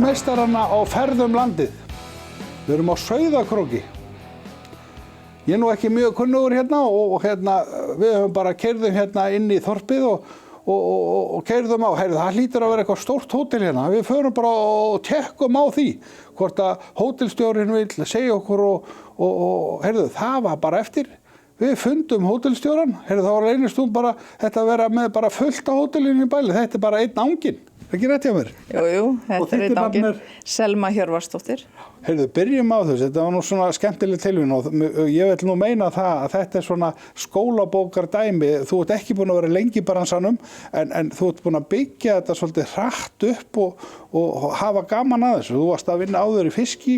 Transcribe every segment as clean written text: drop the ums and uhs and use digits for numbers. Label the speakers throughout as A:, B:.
A: Íslandsmeistarana á ferðum landið. Við erum á Sauðárkróki. Ég nú ekki mjög kunnugur hérna og við höfum bara keyrðum hérna inn í þorpið og keyrðum á. Heyrðu, það hlýtur að vera eitthvað stórt hótel hérna. Við förum bara og tekkum á því hvort að hótelstjórinn vil segja okkur og heyrðu, það var bara eftir. Við fundum hótelstjóran. Heyrðu, það var leynistún bara þetta að vera með bara fullt á hótelinu í bæli. Þetta bara einn anginn. Ekki rétt hjá mér?
B: Jú, þetta einn anginn. Selma Hjörvarsdóttir.
A: Heyrðu, byrjum á þessu. Þetta var nú svona skemmtileg tilvíðun og ég vil nú meina það að þetta er svona skólabókardæmi. Þú ert ekki búin að vera lengi í bransanum en þú ert búin að byggja þetta svolítið hratt upp og hafa gaman að þessu. Þú varst að vinna áður í fiski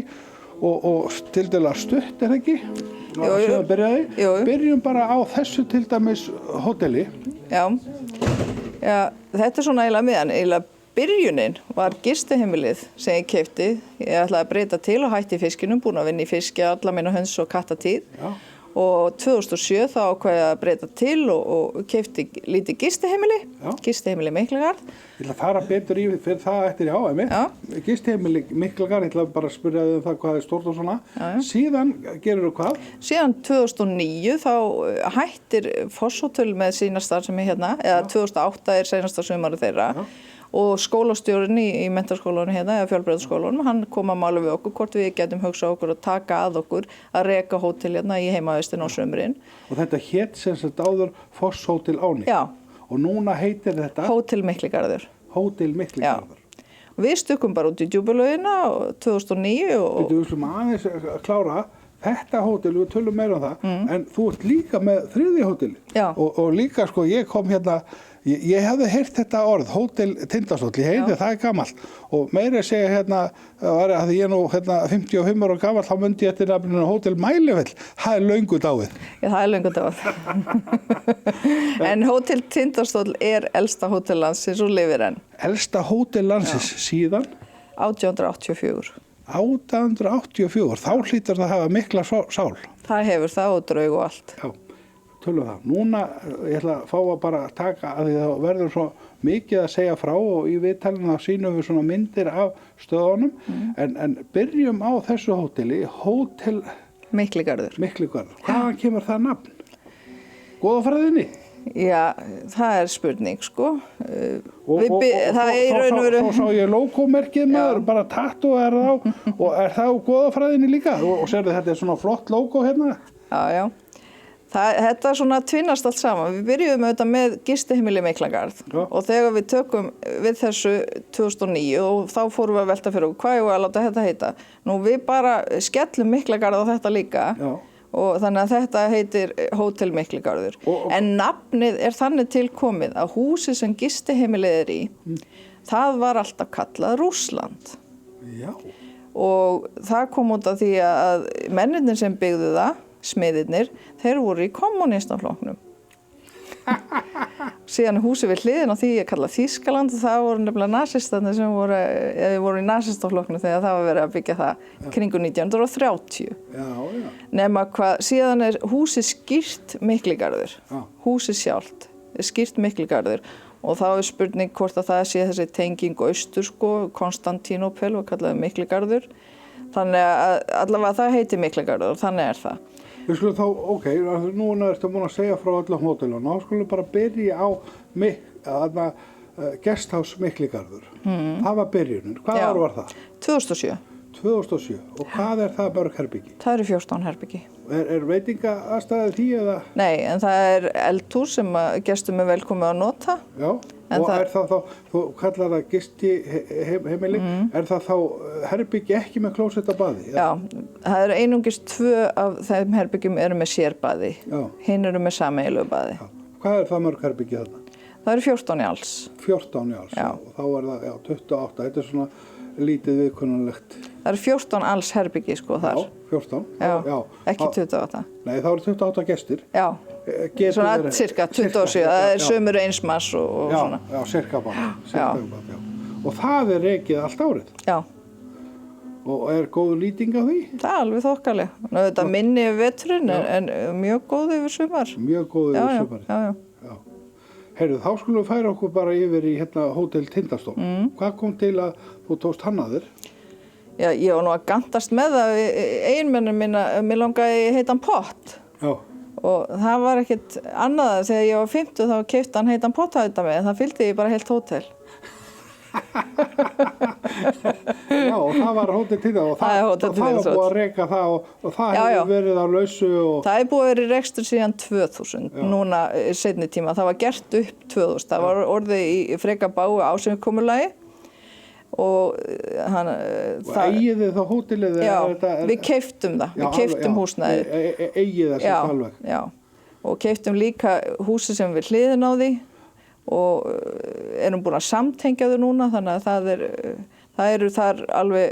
A: og til dæla stutt, er það ekki?
B: Jú.
A: Byrjum bara á þessu til dæmis hóteli.
B: Já, þetta er svona eiginlega byrjunin var gistiheimilið sem ég keypti. Ég ætlaði að breyta til og hætti í fiskinum, búin að vinna í fiski alla mína höns og kattatíð.
A: Já.
B: Og 2007 þá ákvað ég að breyta til og keypti lítið gistiheimili, gistiheimili Miklagarð.
A: Ég ætla að fara betur í fyrir það eftir gistiheimili Miklagarð, ég ætla bara að spyrja þig það hvað er stórt og svona.
B: Já.
A: Síðan gerirðu hvað?
B: Síðan 2009 þá hættir Fosshótel með sína starfsemi hérna, eða 2008 er seinasta sumarið þeirra. Já. Og skólastjórinn í menntaskólanum hérna, eða fjölbrautaskólanum, hann kom að mála við okkur hvort við getum hugsað okkur að taka að okkur að reka hótel hérna í heimavistin á sumrin.
A: Og þetta hét sem sagt áður Fosshótel Áni?
B: Já.
A: Og núna heitir þetta?
B: Hótel Miklagarður.
A: Hótel Miklagarður.
B: Já. Við stukkum bara út í djúpalögina 2009 og...
A: Við skulum aðeins klára. Þetta hótel, við tölum meira það, en þú ert líka með þriðja hóteli.
B: Já.
A: Og líka sko, ég kom hérna, ég hefði heyrt þetta orð, Hótel Tindastóll, ég heiti það er gamalt. Og meira að segja hérna, að ég nú 55 ára gamalt, þá myndi ég eftir nafninu Hótel Mælifell, það er löngu dáið.
B: Já, það er löngu dáið. En Hótel Tindastóll er elsta hótel landsins og lifir enn.
A: Elsta hótel landsins síðan?
B: 1884.
A: 1884, þá hlýtur það að hafa mikla sál.
B: Það hefur það og draug og allt.
A: Já, tölum það. Núna, ég ætla að fá að bara taka að því það verður svo mikið að segja frá og í viðtalinu þá sýnum við svona myndir af stöðunum. En byrjum á þessu hóteli, Hótel
B: Miklagarður.
A: Hvaðan kemur það nafn? Goðafræðinni?
B: Já, það er spurning sko.
A: Það er í raun og veru... Svo sá ég logomerkið maður, bara tattúar á og er það á goðafræðinni líka? Og sérðu þetta er svona flott logo hérna?
B: Já. Þetta er svona tvinnast allt saman. Við byrjuðum auðvitað með gistiheimili Miklagarð og þegar við tökum við þessu 2009 og þá fórum við að velta fyrir okkur hvað ég var að láta þetta heita. Nú við bara skellum Miklagarð á þetta líka. Já. Og þannig að þetta heitir Hótel Miklagarður. En nafnið er þannig tilkomið að húsið sem gistiheimilið er í, það var alltaf kallað Rússland.
A: Já.
B: Og það kom út af því að mennirnir sem byggðu það, smiðirnir, þeir voru í kommunistaflokknum. Síðan húsið við hliðin á því ég kalla Þýskaland og það voru nefnilega nasistarnir sem voru í nasistaflokknum þegar það var verið að byggja það kringu 1930. Já. Nema hvað, síðan er húsið skýrt Miklagarður. Húsið sjálft er skýrt Miklagarður og þá er spurning hvort að það sé þessi tenging austur sko, Konstantínópel og kallaði Miklagarður. Þannig að allavega það heiti Miklagarður og þannig er það.
A: Við skulum þá, núna ertu búin að segja frá öllum hótelunum, þá skulum bara byrja á Guesthouse Miklagarður. Það var byrjunin. Hvað ár var það?
B: 2007.
A: 2007. Og hvað er það mörg herbyggi?
B: Það eru 14 herbyggi.
A: Er veitingaaðstæði því eða?
B: Nei, en það er eldhús sem gestum er velkomið að nota. Já.
A: Og er það þá, þú kallar það gistiheimili, er það þá herbyggi ekki með klósett að baði? Já,
B: það eru einungis 2 af þeim herbyggjum eru með sérbaði, hinn eru með sameiginlegu baði.
A: Já. Hvað er það mörg herbyggi þarna?
B: Það eru 14 í alls.
A: 14 í alls, og þá er það 28, þetta er svona lítið viðkunnanlegt.
B: Það eru 14 alls herbyggi sko þar.
A: Já, 14.
B: Já, ekki 28.
A: Nei, þá eru 28 gestir.
B: Já. Svona cirka 27, það er sömur einsmass og svona.
A: Já, cirka bara. Og það er rekið allt árið?
B: Já.
A: Og er góð lýting á því?
B: Það er alveg þokkaleg. Þetta minni yfir veturinn en mjög góð yfir sumar.
A: Mjög góð yfir sumar.
B: Já.
A: Heyrðu, þá skulum við færa okkur bara yfir í hérna Hótel Tindastól. Hvað kom til að þú tókst hann að þér?
B: Já, ég var nú að gantast með það við eiginmennum mína, mér langaði heitan pott.
A: Já.
B: Og það var ekkert annað, þegar ég var 50 þá keypti hann heitan pott að þetta með, það fylgdi ég bara heilt hótel.
A: Já, og það var Hótel Tindastól og það var búið að reka það og það hefur verið á lausu og...
B: Það hefur búið að vera í rekstur síðan 2000, núna seinni tíma. Það var gert upp 2000, það var orðið í freka báu ásigkomulagi og hann...
A: Og eigið þið þá hótelið?
B: Já, við keyptum það, við keyptum húsnæðið.
A: Eigið það sem alveg?
B: Já, og keyptum líka húsið sem við hliðin á því og erum búin að samtengja þau núna, þannig að það eru þar alveg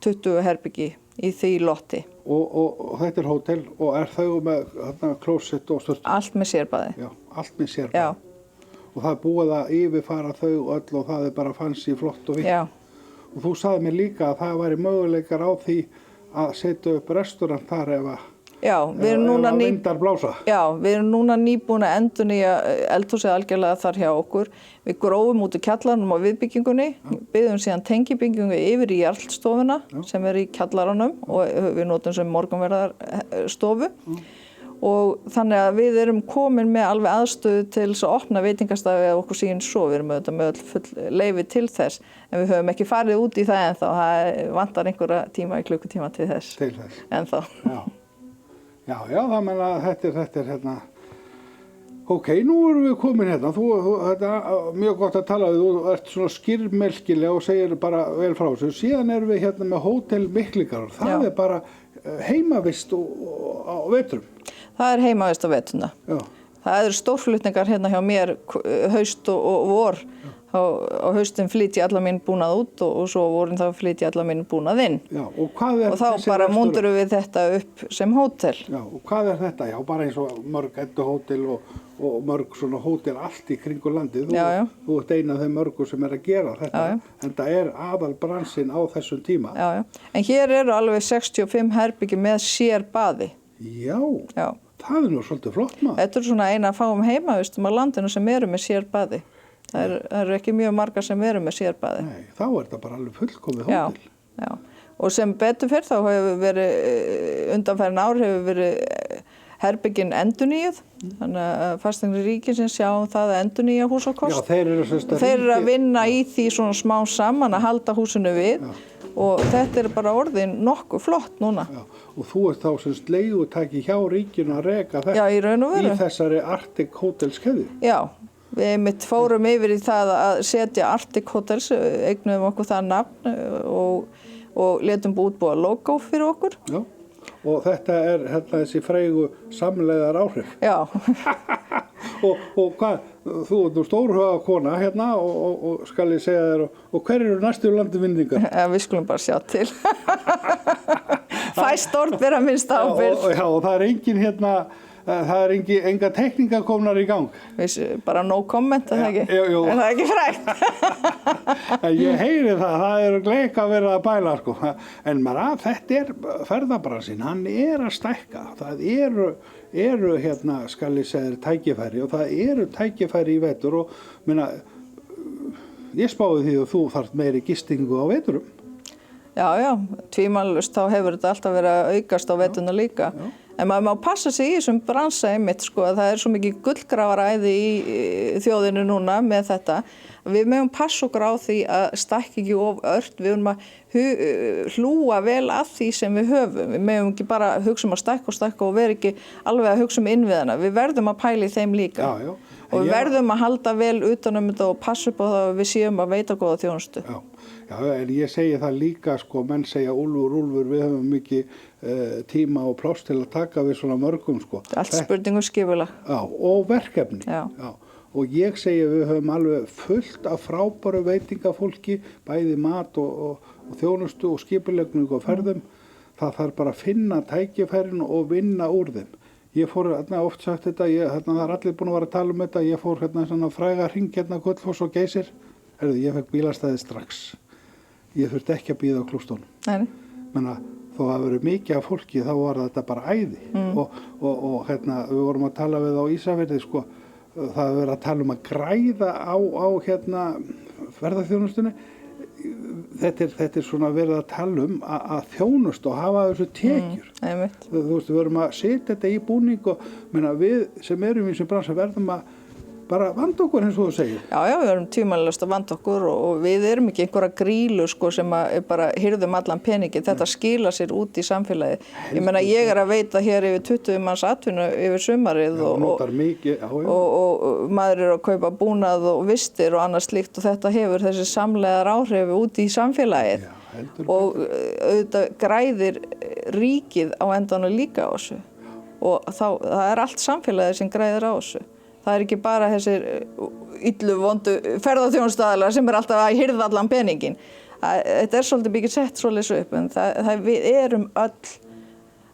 B: 20 herbyggi í því lotti.
A: Og þetta hótel og þau með klósett og sturtu?
B: Allt með sérbaði.
A: Já, allt með sérbaði. Já. Og það búið að yfirfara þau öll og það bara fancy flott og vitt.
B: Já.
A: Og þú sagði mér líka að það væri möguleikar á því að setja upp restaurant þar ef að vindar blása.
B: Já, við erum núna nýbúin að endurnýja eldhúsið algjörlega þar hjá okkur. Við grófum út úr kjallaranum á viðbyggingunni, byggðum síðan tengibyggingu yfir í jarlstofuna sem er í kjallaranum og við notum sem morgunverðarstofu. Og þannig að við erum komin með alveg aðstöðu til þess að opna veitingastafi eða okkur sín svo. Við erum auðvitað með öll full leyfi til þess, en við höfum ekki farið út í það ennþá. Það vantar einhverja tíma í klukkutíma til þess.
A: Til þess.
B: Ennþá.
A: Já, það meina að þetta er hérna. Ok, nú erum við komin hérna. Þetta er mjög gott að tala við. Þú ert svona skýrmelkilega og segir bara vel frá þessu. Síðan erum við hérna með Hótel Mikligarður. Það er bara heimavist á vetrum. Það
B: er heimavist á veturna.
A: Já.
B: Það eru stórflutningar hérna hjá mér haust og vor. Á haustin flyt ég alla mín búnað út og svo vorin þá flyt ég alla mín búnað inn.
A: Já, og hvað er
B: og þá bara múndurum við þetta upp sem hótel.
A: Já, og hvað er þetta? Já, bara eins og mörg Edduhótel og mörg svona hótel allt í kringu landið. Þú ert eina af þeim mörgur sem er að gera þetta. En það er aðalbransinn á þessum tíma.
B: Já. En hér eru alveg 65 herbyggi með sérbaði.
A: Já. Það er nú svolítið flott maður.
B: Þetta er svona eina að fáum heimavistum á landinu sem eru með sérbaði. Það eru ekki mjög margar sem eru með sérbaði.
A: Nei, þá er þetta bara alveg fullkomið hótel.
B: Já. Og sem betur fyrr þá hefur verið, undanfærin ár hefur verið herbyggin endurnýjuð. Þannig að Fasteignir ríkisins sjá það að endurnýja hús á kost.
A: Já, þeir
B: eru að vinna í því svona smá saman að halda húsinu við. Já. Og þetta er bara orðin nokkuð flott núna.
A: Já. Og þú ert þá sem leigutaki hjá ríkinu að reka þetta.
B: Já, í raun og veru.
A: Í þessari Arctic Hotels-keðju.
B: Já. Við mitt fórum yfir í það að setja Arctic Hotels, eignuðum okkur það nafn og letum útbúa logo fyrir okkur.
A: Já, og þetta er þessi frægu samlegðar áhrif.
B: Já.
A: og hvað, þú ert nú stórhuga kona hérna og skal ég segja þér, og hver eru næstu landvinningar?
B: Ja, við skulum bara sjá til. Fæst orð bera minnst ábyrgð.
A: Já, og það er engin hérna, það er enga tekningar komnar í gang.
B: Bara no comment, er það ekki?
A: Jú.
B: Er það ekki frægt?
A: Ég heyri það eru gleika að vera að bæla, sko. En þetta er ferðabransinn, hann er að stækka. Það eru hérna, skal ég segja þér, tækifæri og það eru tækifæri í vetur og, ég spáði því að þú þarft meiri gistingu á veturum.
B: Já, tvímælust þá hefur þetta alltaf verið að aukast á veturna líka. Já. En maður má passa sig í þessum bransa einmitt, sko, að það er svo mikið gullgrafaræði í þjóðinu núna með þetta. Við megum passa okkur á því að stækka ekki of ört, við erum að hlúa vel að því sem við höfum. Við megum ekki bara hugsa um að stækka og vera ekki alveg að hugsa um innviðina. Við verðum að pæla í þeim líka.
A: Já.
B: Og við verðum að halda vel utan þetta og passa upp á það að við séum að veita góða þjónustu.
A: Já, en ég segi það líka, sko, menn segja úlfur, við höfum mikið tíma og pláss til að taka við svona mörgum, sko.
B: Allt spurningum skipulag.
A: Já, og verkefni.
B: Já.
A: Og ég segi við höfum alveg fullt af frábæru veitingafólki, bæði mat og þjónustu og skipulegningu og ferðum. Það þarf bara að finna tækifærin og vinna úr þeim. Ég fór oft sagt þetta, það er allir búin að vera að tala um þetta, ég fór svona fræga hring Gullfoss og Geysir. Ég fekk bílastæði strax. Ég þurfti ekki að bíða á klústónum.
B: Nei.
A: Menna, þó að verið mikið af fólki þá var þetta bara æði. Og við vorum að tala við á Ísafirði, sko, það er verið að tala að græða á hérna ferðaþjónustunni. Þetta er svona verið að tala að þjónusta og hafa þessu tekjur. Þú veist, við verðum að setja þetta í búning og við sem erum í þessum bransa verðum að bara vanda okkur eins og þú segir.
B: Já, við erum tvímælalaust að vanda okkur og við erum ekki einhverja grílu sko sem að bara hirðum allan peningi. Þetta skila sér út í samfélagið. Ég er að veita hér yfir 20 manns atvinnu yfir sumarið og maður er að kaupa búnað og vistir og annað slíkt og þetta hefur þessi samlegar áhrif út í samfélagið. Og auðvitað græðir ríkið á endanum líka á þessu og það er allt samfélagið sem græðir á þessu. Það er ekki bara þessir illu vondu ferðaþjónustuaðilar sem er alltaf að hirða allan peningin. Þetta er svolítið mikið sett svolítið upp en við erum öll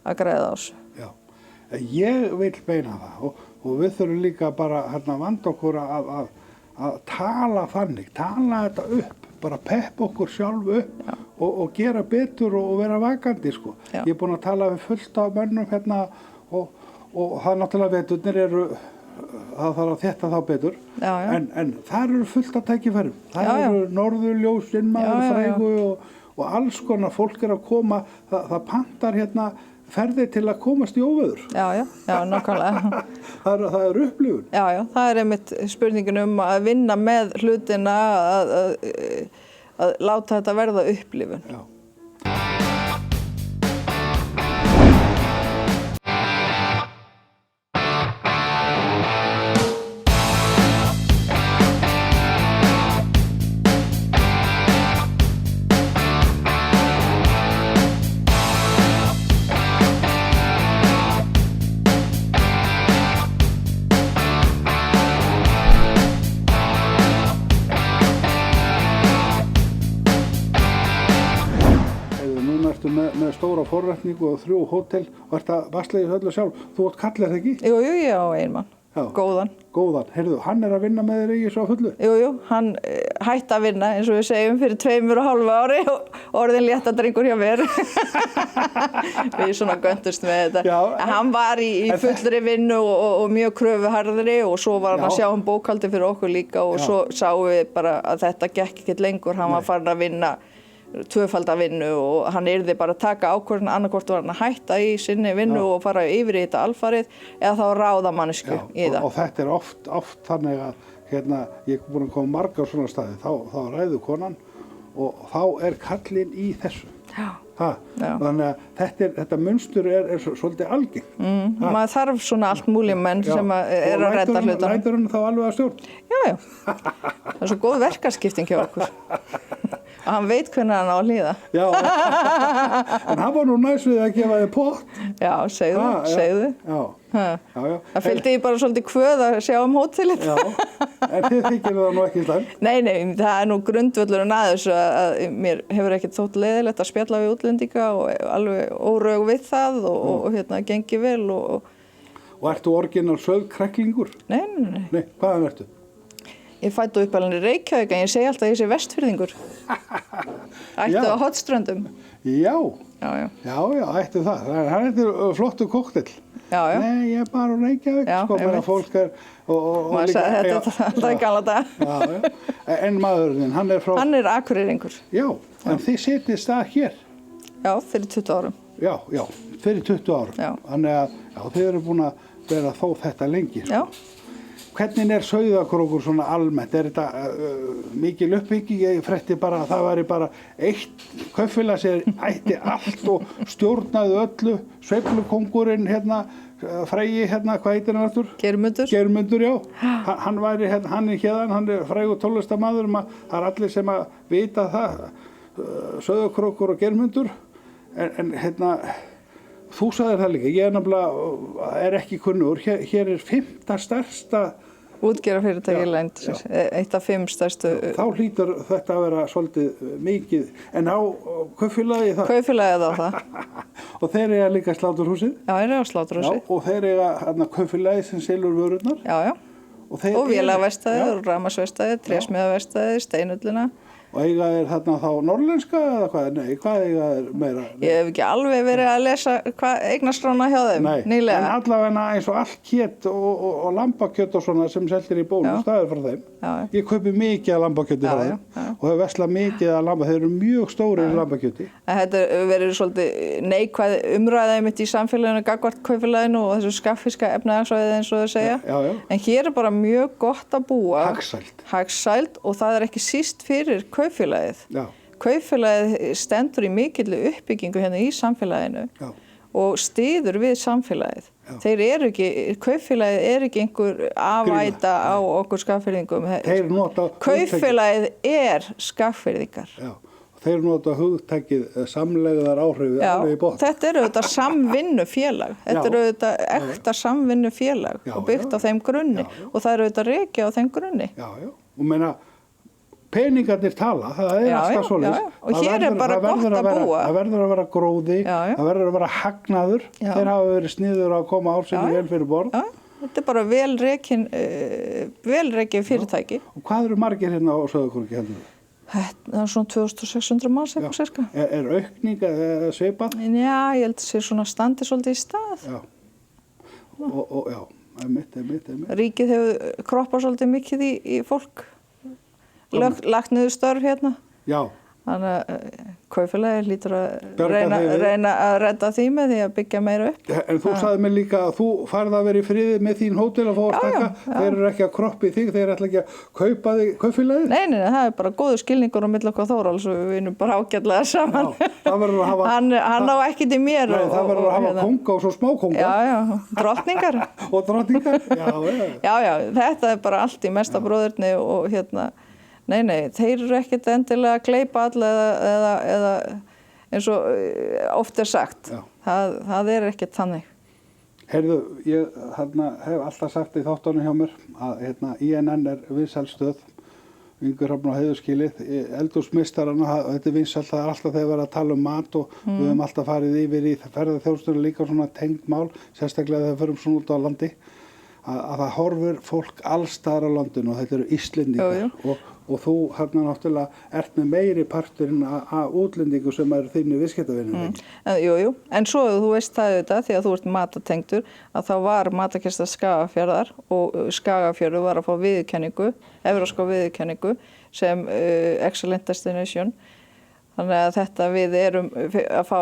B: að græða á þessu.
A: Já, ég vil meina það og við þurfum líka bara vanda okkur að tala þannig, tala þetta upp, bara peppa okkur sjálf upp og gera betur og vera vakandi sko. Ég er búin að tala við fullt af mönnum hérna og það náttúrulega veturnir eru það þarf að þétta þá betur en þar eru fullt af tækifærum það eru norðurljós, innmaður, frægu og alls konar fólk er að koma það pantar hérna ferði til að komast í óveður
B: nákvæmlega
A: það er upplifun
B: það er einmitt spurningin að vinna með hlutina að láta þetta verða upplifun
A: með stóra forrætningu og 3 hótel og ert að basla í öllu sjálf. Þú átt kall er það ekki?
B: Jú, ég á einmann. Góðan.
A: Heyrðu, hann er að vinna með þér í svo fullu?
B: Jú, hann hætti að vinna eins og við segjum fyrir 2,5 ári og orðin léttadrengur hjá mér. Við svona göndust með þetta. En hann var í fullri vinnu og mjög kröfuharðri og svo var hann að sjá bókhaldi fyrir okkur líka og svo sáum við bara að þetta gekk ekkert lengur. Hann var farin að vinna tvöfalda vinnu og hann yrði bara að taka ákvörðun annarkvort var hann að hætta í sinni vinnu og fara yfir í þetta alfarið eða þá ráða mannesku í það.
A: Og þetta er oft þannig að hérna, ég er búin að koma margar svona staði, þá ræður konan og þá er kallinn í þessu. Þannig að þetta munstur er svolítið algengt.
B: Maður þarf svona allt múlið menn sem er að redda hlutunum.
A: Lætur hann þá alveg að stjórn?
B: Já. Það er svo góð verkaskipting hjá okkur. Og hann veit hvernig hann á að líða.
A: Já, en hann var nú næs við að gefa þig pott.
B: Já, segðu. Það fylgdi ég bara svolítið kvöð að sjá hótelið.
A: Já, en þið þykir það nú ekki slæmt?
B: Nei, það er nú grundvöllurinn að þessu að mér hefur ekkert þótt leiðilegt að spjalla við útlendinga og alveg órög við það og hérna gengi vel
A: Og ertu orginal sauðkræklingur?
B: Nei.
A: Hvaðan ertu?
B: Ég fæddu upp alveg í Reykjavík en ég segi alltaf að ég sé vestfirðingur. Ættu á Hornströndum.
A: Já, ættu það. Það er flottu kokteil. Nei, ég er bara á Reykjavík, meðan fólk er
B: maður sagði þetta í gamla daga.
A: En maðurinn, hann er frá...
B: Hann er Akureyringur.
A: Já, en þið setið stað hér?
B: Já, fyrir 20 árum.
A: Já, fyrir 20 árum. Þannig að þið eru búin að vera þó þetta lengi.
B: Já.
A: Hvernig er Sauðárkrókur svona almennt? Er þetta mikil uppbygging? Ég frétti bara að það væri bara eitt kaupfélag sem ætti allt og stjórnaði öllu. Sveiflukóngurinn hérna, Freyji hérna, hvað heitir hann aftur? Geirmundur, já. Hann væri hérna, hann er hérðan, hann er frægur tónlistarmaður, það er allir sem að vita það, Sauðárkrókur og Geirmundur. En hérna, þú sagðir það líka, ég er ekki kunnugur, hér er 5. stærsta
B: útgerðarfyrirtæki í landsins, eitt af 5 stærstu.
A: Þá hlýtur þetta að vera svolítið mikið, en á kaupfélagið það?
B: Kaupfélagið á það.
A: Og þeir eiga líka sláturhúsið?
B: Já, þeir eiga sláturhúsið.
A: Já, og þeir eiga kaupfélagið sem selur vörurnar?
B: Já. Og vélaverkstæðið, rafmagnsverkstæðið, trésmíðaverkstæðið, steinullina.
A: Og eiga þeir þarna þá norrlenska eða hvað? Nei, hvað eiga þeir meira?
B: Ég hef ekki alveg verið að lesa eignarskrána hjá þeim, nýlega.
A: En allavega eins og allt kjöt og lambakjöt og svona sem seltir í Bónus, það er frá þeim.
B: Já.
A: Ég kaupi mikið af lambakjöti frá þeim og hef verslað mikið af lambakjöti. Þeir eru mjög stórir lambakjöti.
B: Þetta verið svolítið neikvæð umræða einmitt í samfélaginu, gagnvart kaupfélaginu og þessu skaffiska efnahagssvæði eins og þau segja.
A: Já.
B: En hér er bara mjög gott að búa.
A: Hagsælt.
B: Og það er ekki síst fyrir kaupfélagið.
A: Já.
B: Kaupfélagið stendur í mikilli uppbyggingu hérna í samfélaginu og styður við samfélagið. Kaupfélagið er ekki einhver afæta á okkur skaffirðingum. Kaupfélagið er skaffirðingar.
A: Já. Þeir nota hugtakið samlegðar áhrifi alveg í botn.
B: Þetta er auðvitað samvinnufélag. Þetta er auðvitað ekta samvinnufélag og byggt á þeim grunni og það er auðvitað rekið á þeim grunni.
A: Já. Og meina, peningarnir tala, það er alltaf svoleiðis.
B: Og hér er bara gott að búa.
A: Það verður að vera gróði, það verður að vera hagnaður. Þeir hafa verið sniður að koma ársinni vel fyrir borð.
B: Þetta er bara vel rekið fyrirtæki.
A: Og hvað eru margir hérna á Sauðárkróki heldur þið?
B: Það er svona 2600 manns eitthvað sirka.
A: Er aukning eða svipað?
B: Já, ég held að það sé svona standi svolítið í stað.
A: Já. Og já, einmitt.
B: Ríkið hefur kroppað svolítið mikið í fólk. Lagt niður störf hérna.
A: Já.
B: Þannig að kaupfélagið hlýtur að reyna að redda því með því að byggja meira upp.
A: En þú sagði mér líka að þú færð að vera í friði með þín hótel að fá að taka. Þeir eru ekki að kroppa í þig, þeir ætla ekki að kaupa þig kaupfélagið?
B: Nei, það er bara góður skilningur á milli okkar Þóráls og við vinnum bara ágætlega saman.
A: Já, það verður að hafa...
B: Hann á ekkert í mér.
A: Nei, það verður að hafa kónga og svo smá kónga.
B: Já, drottningar.
A: Og drottningar,
B: já, þetta er bara allt í mesta bróðurni og hérna... Nei, þeir eru ekkert endilega að gleypa alla eða eins og oft er sagt. Það er ekkert þannig.
A: Heyrðu, ég hef alltaf sagt í þáttunum hjá mér að INN er vinsæl stöð, Ingur Hrafn og heiðurskilið, eldhúsmeistarana, þetta er vinsælt, það er alltaf þegar verið að tala um mat og við höfum alltaf farið yfir í ferðaþjónustuna líka svona tengd mál, sérstaklega þegar við förum svona út á landi, að það horfir fólk alls staðar á landinu og þetta eru Íslendingar. Og þú náttúrulega ert með meiri parturinn af útlendingu sem eru þínir viðskiptavinir.
B: Jú, en svo þú veist það auðvitað því að þú ert matatengdur að þá var matakista Skagafjarðar og Skagafjörður var að fá viðurkenningu, evrópska viðurkenningu sem Excellent Destination. Þannig að þetta við erum að fá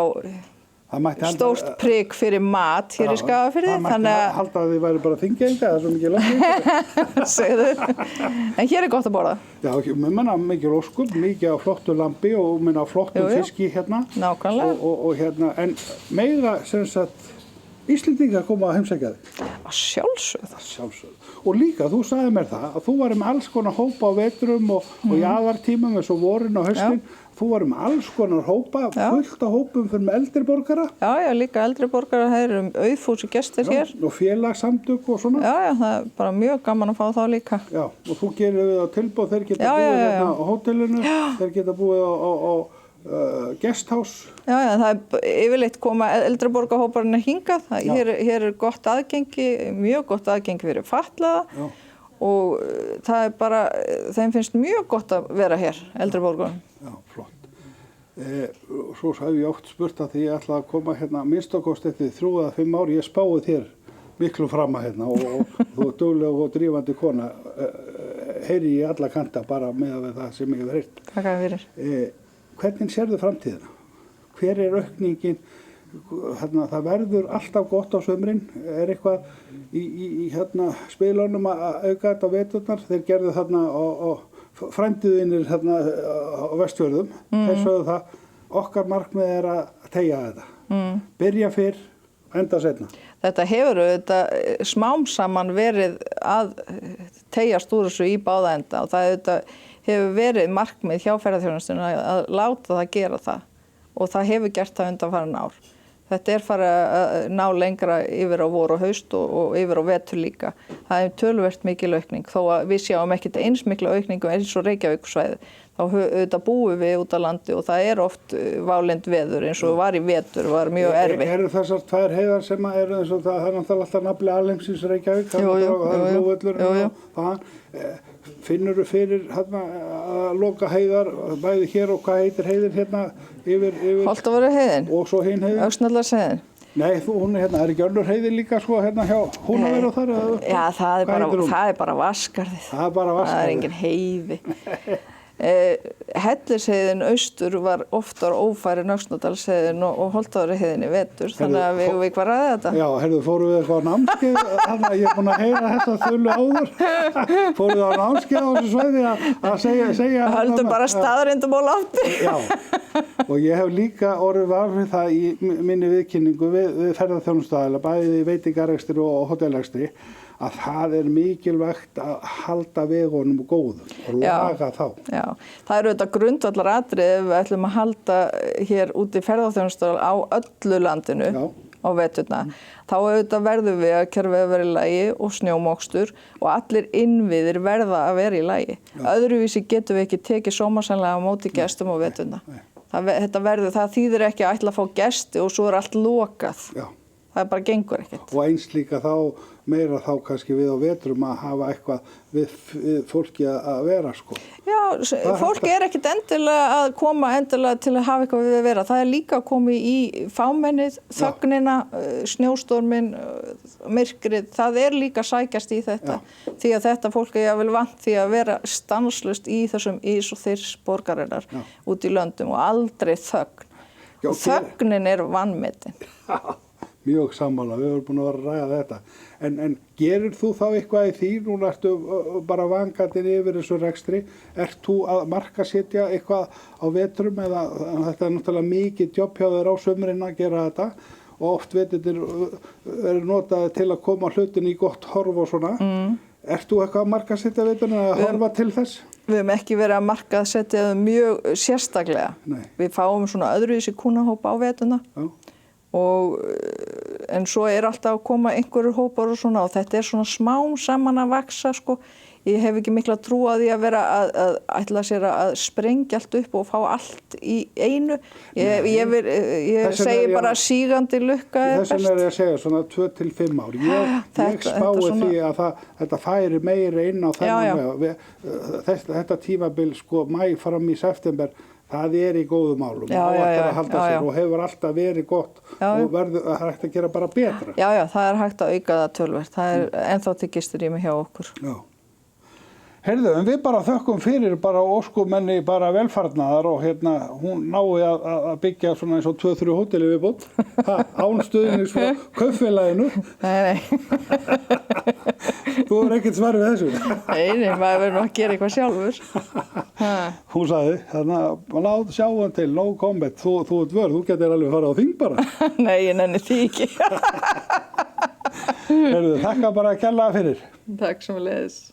B: stórt prik fyrir mat hér í Skagafirði.
A: Það mætti halda að þið væri bara þingeyinga, það er svo mikið langt.
B: Segðu. En hér er gott að borða. Já,
A: mikið óskum, mikið á flottu lambi og flottum fiski hérna.
B: Nákvæmlega.
A: Og hérna, en mega sem sagt Íslendingar koma að heimsækja þig.
B: Að sjálfsögðu.
A: Og líka, þú sagði mér það, að þú varum alls konar hópa á vetrum og jaðartímum eins og vorin og haustin. Þú varum alls konar hópa, fullt af hópum fyrir með eldri borgara.
B: Já, líka eldri borgara, þeir eru auðfúsi gestir hér.
A: Og félagssamtök og svona.
B: Já, það er bara mjög gaman að fá þá líka.
A: Já, og þú gerir við á tilboð, þeir geta búið hérna á hótelinu, þeir geta búið á guesthouse. Já,
B: það er yfirleitt koma eldri borgarhóparinn hingað. Hér er gott aðgengi, mjög gott aðgengi fyrir fatlaða og það er bara, þeim finnst mjög gott að vera hér, eldri borgarum.
A: Já, flott. Svo hef ég oft spurt að því ég ætla að koma hérna minnst og kost eftir 3 eða 5 ár. Ég spáði þér miklu fram að hérna og þú er dugleg og drífandi kona. Heyri ég alla kanta bara með það sem ég hef heyrt.
B: Takk fyrir.
A: Hvernig sérðu framtíðina? Hver er aukningin? Það verður alltaf gott á sumrin. Er eitthvað í spilunum að auka þetta á veturnar? Þeir gerðu þarna frændiðinir þarna á Vestfjörðum. Þeir sögðu það, okkar markmið er að teygja þetta. Byrja fyrr, enda seinna.
B: Þetta hefur smám saman verið að teygjast úr þessu í báða enda og það hefur verið markmið hjá ferðaþjónustunni að láta það gera það og það hefur gert það undanfarin ár. Þetta er farið að ná lengra yfir á vor og haust og yfir á vetur líka. Það er töluvert mikil aukning þó að við sjáum ekkert eins mikla aukningu eins og Reykjavíkursvæði. Þá auðvitað búum við út á landi og það er oft válynd veður eins og var í vetur, var mjög erfitt.
A: Eru þessar 2 heiðar sem eru eins og það er náttúrulega alltaf nafli alheimsins Reykjavík, það er flugvöllurinn og það. finnurðu fyrir hérna að loka heiðar, bæði hér og hvað heitir heiðin hérna yfir
B: Holtavörðuheiðin
A: og svo hin heiðin?
B: Öxnadalsheiðin.
A: Nei, hún er hérna, er ekki önnur heiðin líka sko hérna hjá Húnaver og þar?
B: Já, það er bara Vatnsskarðið.
A: Það er bara Vatnsskarðið.
B: Það er engin heiði. Hellisheiðin austur var oftar ófæri en Öxnadalsheiðin og Holtavörðuheiðin í vetur, þannig að við hvað ræði þetta.
A: Já, fórum við eitthvað á námskeið, þannig að ég er búin að heyra þetta þullu áður. Fórum við á námskeið á þessu svæði að segja
B: Höldum bara staðreyndum á lofti.
A: Já, og ég hef líka orðið var við það í minni viðkynningu við ferðaþjónustuaðila, bæði veitingarekstri og hótelrekstri, að það er mikilvægt að halda vegunum góðum og laga þá.
B: Já, það eru þetta grundvallar atriði ef við ætlum að halda hér úti ferðaþjónustu á öllu landinu á veturna. Þá auðvitað verðum við að kerfið að vera í lagi og snjómokstur og allir innviðir verða að vera í lagi. Öðruvísi getum við ekki tekið sómasamlega á móti gestum á veturna. Það þýðir ekki að ætla að fá gesti og svo er allt lokað. Já. Það bara gengur ekkert.
A: Og eins líka meira þá kannski við á vetrum að hafa eitthvað við fólki að vera sko.
B: Já, fólki er ekkert endilega að koma endilega til að hafa eitthvað við að vera. Það er líka að koma í fámennið, þögnina, snjóstormin, myrkrið. Það er líka að sækjast í þetta. Já. Því að þetta fólk er vel vant því að vera stanslaust í þessum ís og þyrs borgarinnar út í löndum og aldrei þögn. Já, og þögnin er vanmetin.
A: Mjög sammála, við erum búin að vera að ræða þetta. En gerir þú þá eitthvað í því? Núna ertu bara vangandinn yfir þessu rekstri. Ert þú að markasetja eitthvað á vetrum eða þetta er náttúrulega mikið jobb hjá þér á sumrin að gera þetta og oft veturnar eru notaði til að koma hlutin í gott horf og svona. Ert þú eitthvað að markasetja veturna eða horfa til þess?
B: Við höfum ekki verið að markasetja mjög sérstaklega. Nei. Við fáum svona öðruvísi kúnnahópa á veturna. Já. En svo er alltaf að koma einhverjur hópar og svona og þetta er svona smám saman að vaxa sko. Ég hef ekki mikla trú að því að vera að ætla sér að sprengja allt upp og fá allt í einu. Ég segi bara sígandi lukka er best.
A: Þess vegna er ég að segja svona 2 til 5 ár. Ég spái því að þetta færi meira inn á þennan veg. Þetta tímabil sko mæ fram í september. Það er í góðum málum og að halda sér og hefur alltaf verið gott og það er hægt að gera bara betra.
B: Já, það er hægt að auka það töluvert. Það er ennþá til gisturými hjá okkur. Já.
A: Heyrðu, en við bara þökkum fyrir bara óskumenni bara velfarnaðar og hún nái að byggja svona eins og 2-3 hóteli viðbót. Án stuðnings frá kaupfélaginu.
B: Nei.
A: Þú er ekkert svar við þessu.
B: Nei, maður verður nú að gera eitthvað sjálfur.
A: Hún sagði, lát sjáum til, no comment, þú ert vörð, þú getur alveg farið á þing bara.
B: Nei, ég nenni því ekki.
A: Heyrðu, þakka bara kærlega fyrir.
B: Takk sömuleiðis.